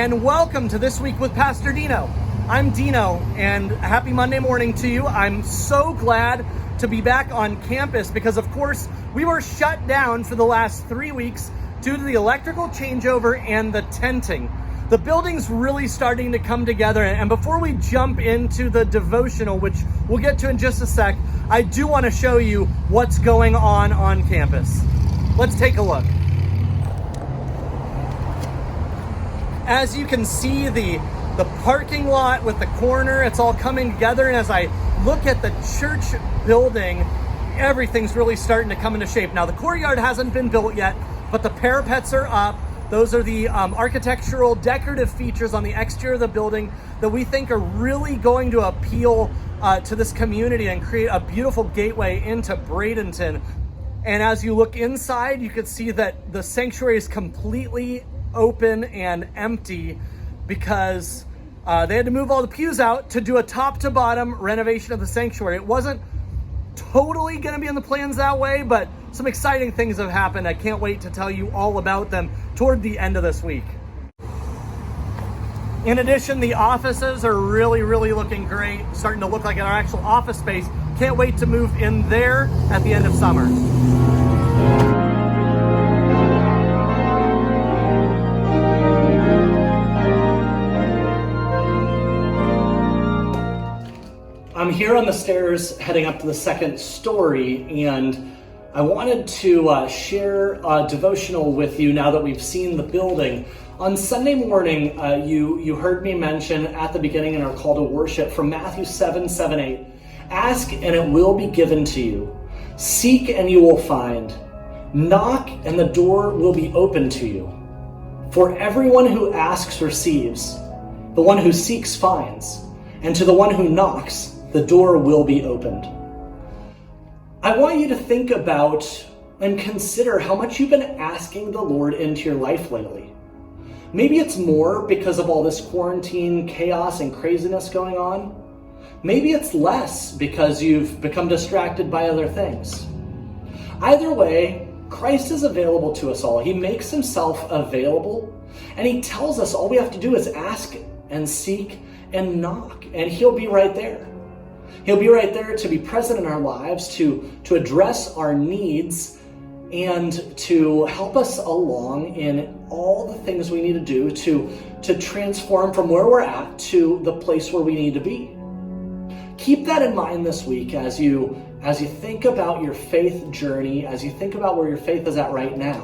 and welcome to This Week with Pastor Dino. I'm Dino, and happy Monday morning to you. I'm so glad to be back on campus because, of course, we were shut down for the last 3 weeks due to the electrical changeover and the tenting. The building's really starting to come together, and before we jump into the devotional, which we'll get to in just a sec, I do want to show you what's going on campus. Let's take a look. As you can see, the parking lot with the corner, it's all coming together, and as I look at the church building, everything's really starting to come into shape. Now, the courtyard hasn't been built yet, but the parapets are up. Those are the architectural decorative features on the exterior of the building that we think are really going to appeal to this community and create a beautiful gateway into Bradenton. And as you look inside, you can see that the sanctuary is completely open and empty because they had to move all the pews out to do a top to bottom renovation of the sanctuary. It wasn't totally going to be in the plans that way, but some exciting things have happened. I can't wait to tell you all about them toward the end of this week. In addition, the offices are really looking great, starting to look like our actual office space. Can't wait to move in there at the end of summer. I'm here on the stairs heading up to the second story, and I wanted to share a devotional with you now that we've seen the building. On Sunday morning, you heard me mention at the beginning in our call to worship from Matthew 7:8, "Ask and it will be given to you. Seek and you will find. Knock and the door will be open to you. For everyone who asks receives, the one who seeks finds, and to the one who knocks, the door will be opened." I want you to think about and consider how much you've been asking the Lord into your life lately. Maybe it's more because of all this quarantine chaos and craziness going on. Maybe it's less because you've become distracted by other things. Either way, Christ is available to us all. He makes himself available, and he tells us all we have to do is ask and seek and knock, and he'll be right there. He'll be right there to be present in our lives, to address our needs, and to help us along in all the things we need to do to transform from where we're at to the place where we need to be. Keep that in mind this week as you think about your faith journey, as you think about where your faith is at right now.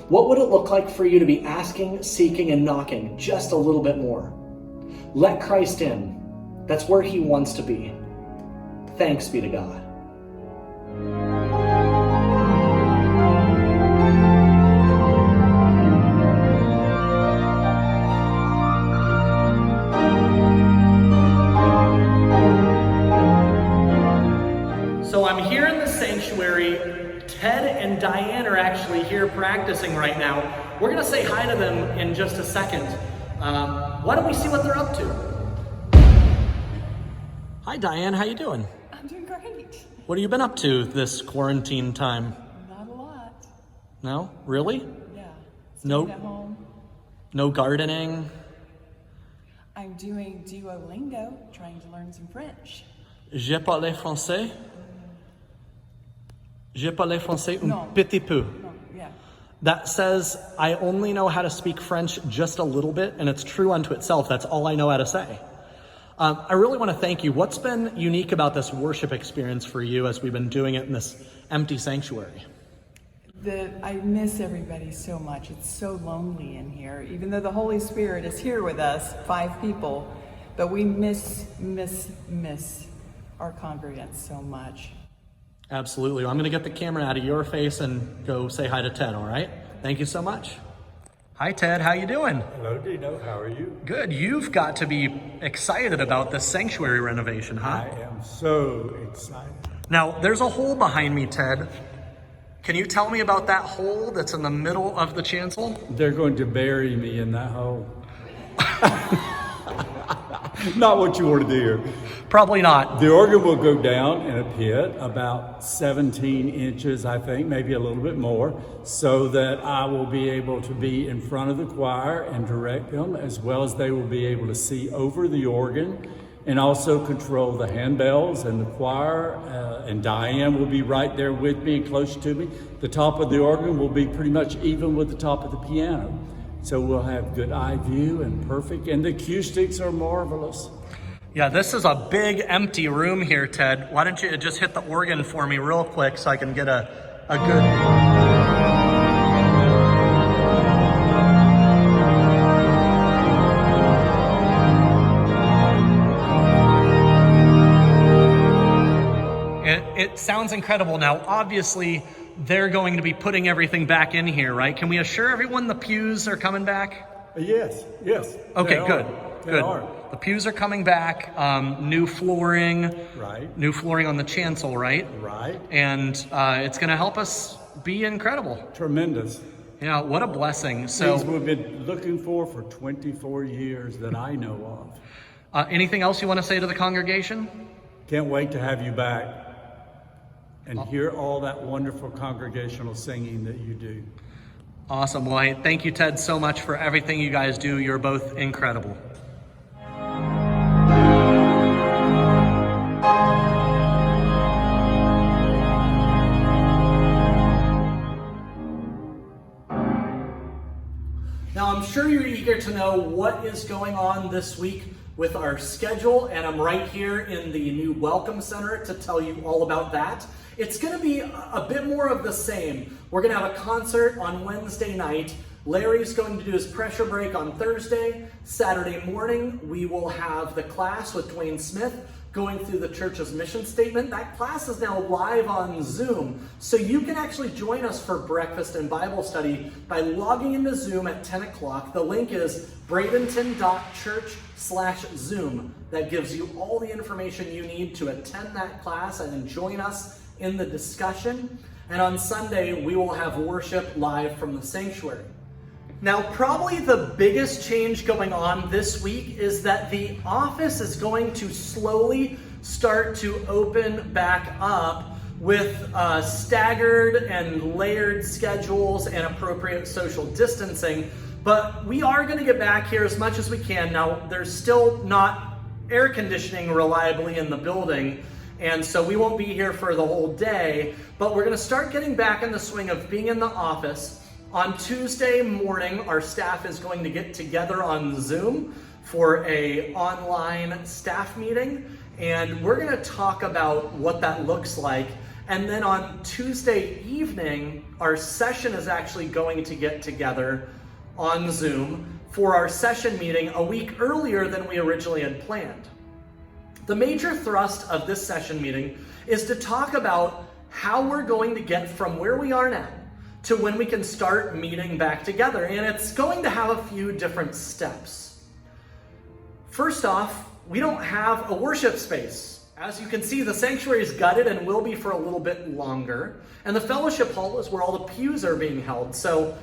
What would it look like for you to be asking, seeking, and knocking just a little bit more? Let Christ in. That's where he wants to be. Thanks be to God. So I'm here in the sanctuary. Ted and Diane are actually here practicing right now. We're going to say hi to them in just a second. Why don't we see what they're up to? Hi, Diane. How you doing? I'm doing great. What have you been up to this quarantine time? Not a lot. No? Really? Yeah. No. Staying at home. No gardening? I'm doing Duolingo, trying to learn some French. Je parle français? Je parle français un No. petit peu. No, yeah. That says I only know how to speak French just a little bit, and it's true unto itself. That's all I know how to say. I really want to thank you. What's been unique about this worship experience for you as we've been doing it in this empty sanctuary? I miss everybody so much. It's so lonely in here, even though the Holy Spirit is here with us, 5 people, but we miss our congregants so much. Absolutely. Well, I'm going to get the camera out of your face and go say hi to Ted, all right? Thank you so much. Hi, Ted. How you doing? Hello, Dino. How are you? Good. You've got to be excited about the sanctuary renovation, huh? I am so excited. Now, there's a hole behind me, Ted. Can you tell me about that hole that's in the middle of the chancel? They're going to bury me in that hole. Not what you wanted to hear. Probably not. The organ will go down in a pit about 17 inches, I think, maybe a little bit more, so that I will be able to be in front of the choir and direct them, as well as they will be able to see over the organ and also control the handbells and the choir. And Diane will be right there with me and close to me. The top of the organ will be pretty much even with the top of the piano. So we'll have good eye view and perfect, and the acoustics are marvelous. Yeah, this is a big empty room here, Ted. Why don't you just hit the organ for me real quick so I can get a good... It sounds incredible. Now, obviously, they're going to be putting everything back in here, right? Can we assure everyone the pews are coming back? Yes. Okay, good. They are. The pews are coming back. New flooring. Right. New flooring on the chancel, right? Right. And it's going to help us be incredible. Tremendous. Yeah, what a blessing. So, Things we've been looking for 24 years that I know of. Anything else you want to say to the congregation? Can't wait to have you back and hear all that wonderful congregational singing that you do. Awesome. Well, thank you, Ted, so much for everything you guys do. You're both incredible. Now, I'm sure you're eager to know what is going on this week with our schedule, and I'm right here in the new Welcome Center to tell you all about that. It's going to be a bit more of the same. We're going to have a concert on Wednesday night. Larry's going to do his pressure break on Thursday. Saturday morning, we will have the class with Dwayne Smith going through the church's mission statement. That class is now live on Zoom, so you can actually join us for breakfast and Bible study by logging into Zoom at 10 o'clock. The link is bradenton.church/Zoom. That gives you all the information you need to attend that class and then join us in the discussion. And on Sunday, we will have worship live from the sanctuary. Now, probably the biggest change going on this week is that the office is going to slowly start to open back up with staggered and layered schedules and appropriate social distancing. But we are going to get back here as much as we can. Now, there's still not air conditioning reliably in the building, and so we won't be here for the whole day, but we're going to start getting back in the swing of being in the office. On Tuesday morning, our staff is going to get together on Zoom for an online staff meeting, and we're going to talk about what that looks like. And then on Tuesday evening, our session is actually going to get together on Zoom for our session meeting a week earlier than we originally had planned. The major thrust of this session meeting is to talk about how we're going to get from where we are now to when we can start meeting back together. And it's going to have a few different steps. First off, we don't have a worship space. As you can see, the sanctuary is gutted and will be for a little bit longer. And the fellowship hall is where all the pews are being held. So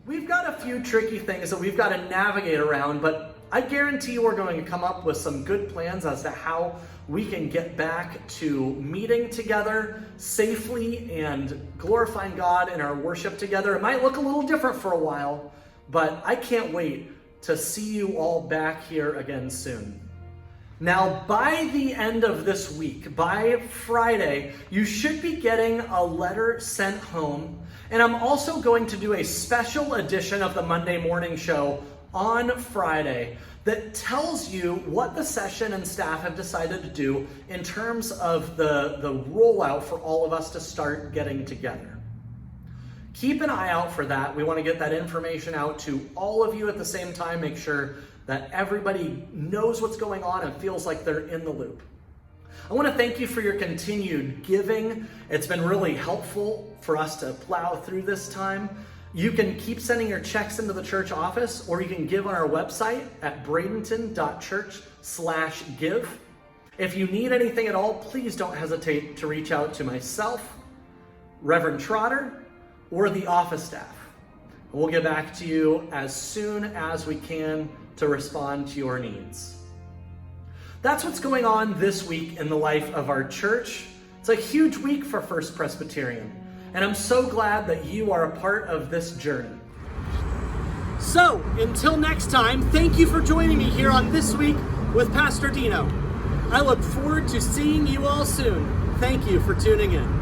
we've got a few tricky things that we've got to navigate around, but I guarantee we're going to come up with some good plans as to how we can get back to meeting together safely and glorifying God in our worship together. It might look a little different for a while, but I can't wait to see you all back here again soon. Now, by the end of this week, by Friday, you should be getting a letter sent home. And I'm also going to do a special edition of the Monday morning show on Friday that tells you what the session and staff have decided to do in terms of the rollout for all of us to start getting together. Keep an eye out for that. We want to get that information out to all of you at the same time, make sure that everybody knows what's going on and feels like they're in the loop. I want to thank you for your continued giving. It's been really helpful for us to plow through this time. You can keep sending your checks into the church office, or you can give on our website at bradenton.church/give. If you need anything at all, please don't hesitate to reach out to myself, Reverend Trotter, or the office staff. We'll get back to you as soon as we can to respond to your needs. That's what's going on this week in the life of our church. It's a huge week for First Presbyterian, and I'm so glad that you are a part of this journey. So, until next time, thank you for joining me here on This Week with Pastor Dino. I look forward to seeing you all soon. Thank you for tuning in.